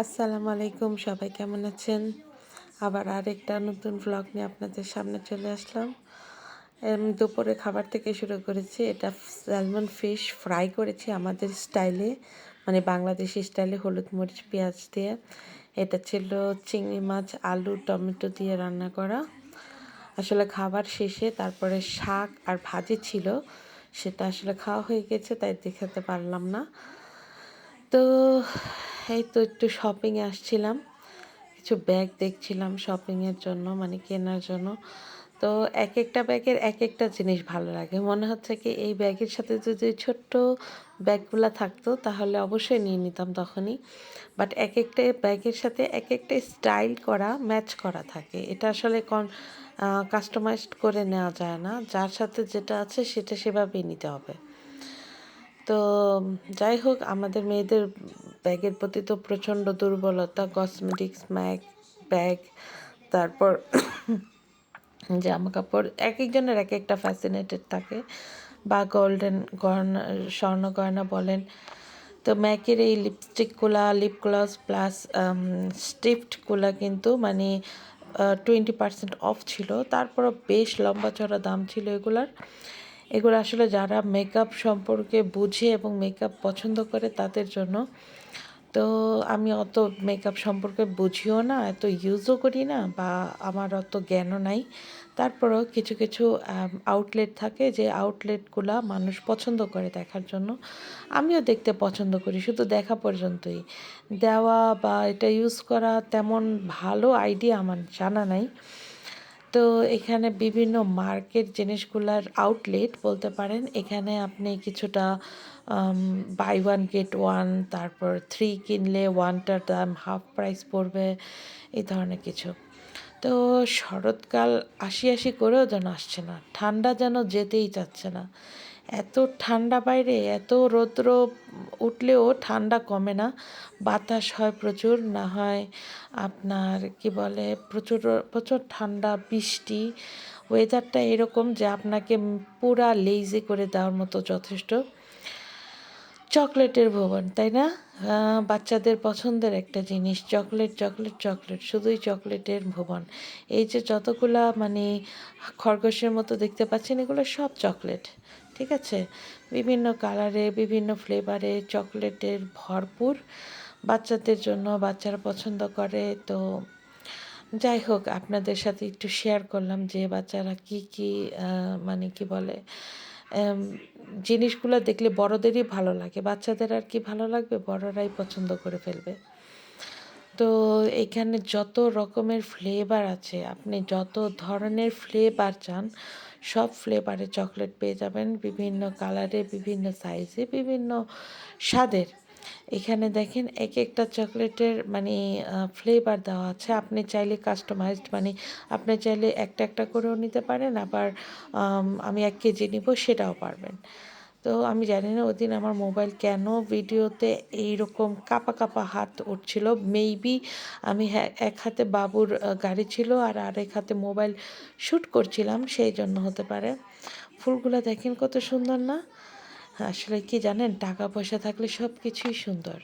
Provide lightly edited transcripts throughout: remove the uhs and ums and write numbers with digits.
আসসালামু আলাইকুম, সবাই কেমন আছেন? আবার আরেকটা নতুন ভ্লগ নিয়ে আপনাদের সামনে চলে আসলাম। দুপুরে খাবার থেকে শুরু করেছি। এটা স্যালমন ফিশ ফ্রাই করেছি আমাদের স্টাইলে, মানে বাংলাদেশি স্টাইলে, হলুদ মরিচ পেঁয়াজ দিয়ে। এটা ছিল চিংড়ি মাছ আলু টমেটো দিয়ে রান্না করা। আসলে খাবার শেষে তারপরে শাক আর ভাজি ছিল, সেটা আসলে খাওয়া হয়ে গেছে, তাই দেখাতে পারলাম না। তো এই তো একটু শপিংয়ে আসছিলাম, কিছু ব্যাগ দেখছিলাম শপিংয়ের জন্য, মানে কেনার জন্য। তো এক একটা ব্যাগের এক একটা জিনিস ভালো লাগে, মনে হচ্ছে কি এই ব্যাগের সাথে যদি ছোট্ট ব্যাগগুলো থাকতো তাহলে অবশ্যই নিয়ে নিতাম তখনই। বাট এক একটা ব্যাগের সাথে এক একটা স্টাইল করা ম্যাচ করা থাকে, এটা আসলে কাস্টমাইজড করে নেওয়া যায় না, যার সাথে যেটা আছে সেটা সেভাবেই নিতে হবে। তো যাই হোক, আমাদের মেয়েদের ব্যাগের প্রতি তো প্রচণ্ড দুর্বলতা, কসমেটিক্স ব্যাগ, তারপর জামা কাপড়, এক একজনের এক একটা ফ্যাসিনেটেড থাকে, বা গোল্ডেন গয়না, স্বর্ণ গয়না বলেন। তো ম্যাকের এই লিপস্টিকগুলা, লিপ গ্লস প্লাস স্টিফটগুলা কিন্তু মানে 20% অফ ছিল, তারপরও বেশ লম্বা চড়া দাম ছিল এগুলার। এগুলো আসলে যারা মেকআপ সম্পর্কে বুঝে এবং মেকআপ পছন্দ করে তাদের জন্য। তো আমি অত মেকআপ সম্পর্কে বুঝিও না, এত ইউজও করি না, বা আমার অত জ্ঞানও নাই। তারপরেও কিছু কিছু আউটলেট থাকে, যে আউটলেটগুলা মানুষ পছন্দ করে দেখার জন্য। আমিও দেখতে পছন্দ করি, শুধু দেখা পর্যন্তই। দেওয়া বা এটা ইউজ করা তেমন ভালো আইডিয়া আমার জানা নাই। তো এখানে বিভিন্ন মার্কেট জিনিসগুলার আউটলেট বলতে পারেন। এখানে আপনি কিছুটা বাই ওয়ান গেট ওয়ান, তারপর 3 কিনলে 1টার দাম হাফ প্রাইস পড়বে, এই ধরনের কিছু। তো শরৎকাল আসি আসি করেও যেন আসছে না, ঠান্ডা যেন যেতেই চাচ্ছে না। এত ঠান্ডা বাইরে, এত রৌদ্র উঠলেও ঠান্ডা কমে না। বাতাস হয় প্রচুর, না হয় আপনার কি বলে, প্রচুর প্রচুর ঠান্ডা, বৃষ্টি। ওয়েদারটা এরকম যে আপনাকে পুরা লেজি করে দেওয়ার মতো যথেষ্ট। চকলেটের ভুবন, তাই না? বাচ্চাদের পছন্দের একটা জিনিস, চকলেট চকলেট চকলেট, শুধুই চকলেটের ভুবন। এই যে যতগুলা মানে খরগোশের মতো দেখতে পাচ্ছেন, এগুলো সব চকলেট, ঠিক আছে? বিভিন্ন কালারে, বিভিন্ন ফ্লেভারে চকলেটের ভরপুর। বাচ্চাদের জন্য, বাচ্চারা পছন্দ করে। তো যাই হোক, আপনাদের সাথে একটু শেয়ার করলাম যে বাচ্চারা কি কি মানে কি বলে, এম, জিনিসগুলো দেখলে বড়দেরই ভালো লাগে, বাচ্চাদের আর কি ভালো লাগবে, বড়রাই পছন্দ করে ফেলবে। তো এখানে যত রকমের ফ্লেভার আছে, আপনি যত ধরনের ফ্লেভার চান সব ফ্লেভারে চকলেট পেয়ে যাবেন, বিভিন্ন কালারে, বিভিন্ন সাইজে, বিভিন্ন স্বাদের। এখানে দেখেন এক একটা চকলেটের মানে ফ্লেভার দেওয়া আছে, আপনি চাইলে কাস্টমাইজড, মানে আপনি চাইলে একটা একটা করেও নিতে পারেন, আবার আমি 1 কেজি নিব সেটাও পারবেন। তো আমি জানি না ওদিন আমার মোবাইল কেন ভিডিওতে এইরকম কাঁপা কাঁপা হাত উঠছিল। মেবি আমি, হ্যাঁ, এক হাতে বাবুর গাড়ি ছিল আর আরেক হাতে মোবাইল শ্যুট করছিলাম, সেই জন্য হতে পারে। ফুলগুলো দেখেন কত সুন্দর না? আসলে কি জানেন, টাকা পয়সা থাকলে সব কিছুই সুন্দর।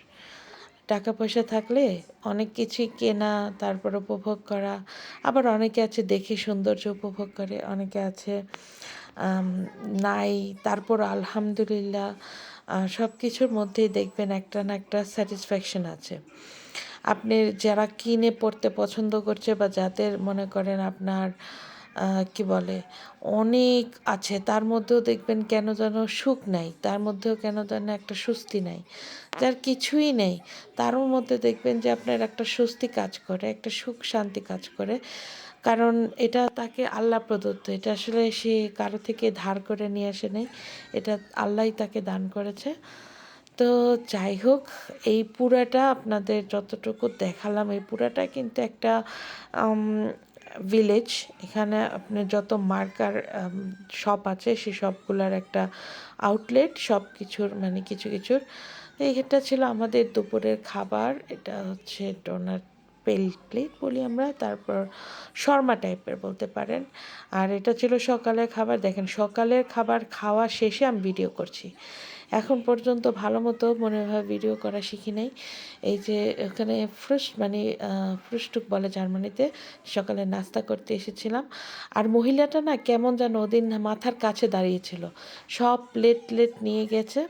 টাকা পয়সা থাকলে অনেক কিছুই কেনা, তারপর উপভোগ করা। আবার অনেকে আছে দেখে সৌন্দর্য উপভোগ করে, অনেকে আছে আম, নাই, তারপর আলহামদুলিল্লাহ। সব কিছুর মধ্যেই দেখবেন একটা না একটা স্যাটিসফ্যাকশন আছে। আপনি যারা কিনে পড়তে পছন্দ করছে, বা যাদের মনে করেন আপনার কি বলে অনেক আছে, তার মধ্যেও দেখবেন কেন যেন সুখ নাই, তার মধ্যেও কেন যেন একটা স্বস্তি নাই। যার কিছুই নেই তারও মধ্যে দেখবেন যে আপনার একটা স্বস্তি কাজ করে, একটা সুখ শান্তি কাজ করে। কারণ এটা তাকে আল্লাহ প্রদত্ত, এটা আসলে সে কারো থেকে ধার করে নিয়ে আসে নেই, এটা আল্লাহই তাকে দান করেছে। তো যাই হোক, এই পুরাটা আপনাদের যতটুকু দেখালাম, এই পুরাটা কিন্তু একটা ভিলেজ। এখানে আপনার যত মার্কার শপ আছে, সেই সবগুলোর একটা আউটলেট, সব কিছুর মানে কিছু কিছুর। তো এটা ছিল আমাদের দুপুরের খাবার। এটা হচ্ছে ডোনাট প্লেট বলি আমরা, তারপর শর্মা টাইপের বলতে পারেন। আর এটা ছিল সকালের খাবার। দেখেন, সকালের খাবার খাওয়া শেষে আমি ভিডিও করছি, এখন পর্যন্ত ভালো মতো মনে হয় ভিডিও করা শিখি নাই। এই যে এখানে মানে ফ্রুস্টুক বলে জার্মানিতে। সকালে নাস্তা করতে এসেছিলাম। আর মহিলাটা না কেমন যেন ওদিন মাথার কাছে দাঁড়িয়েছিল। সব প্লেট নিয়ে গেছে।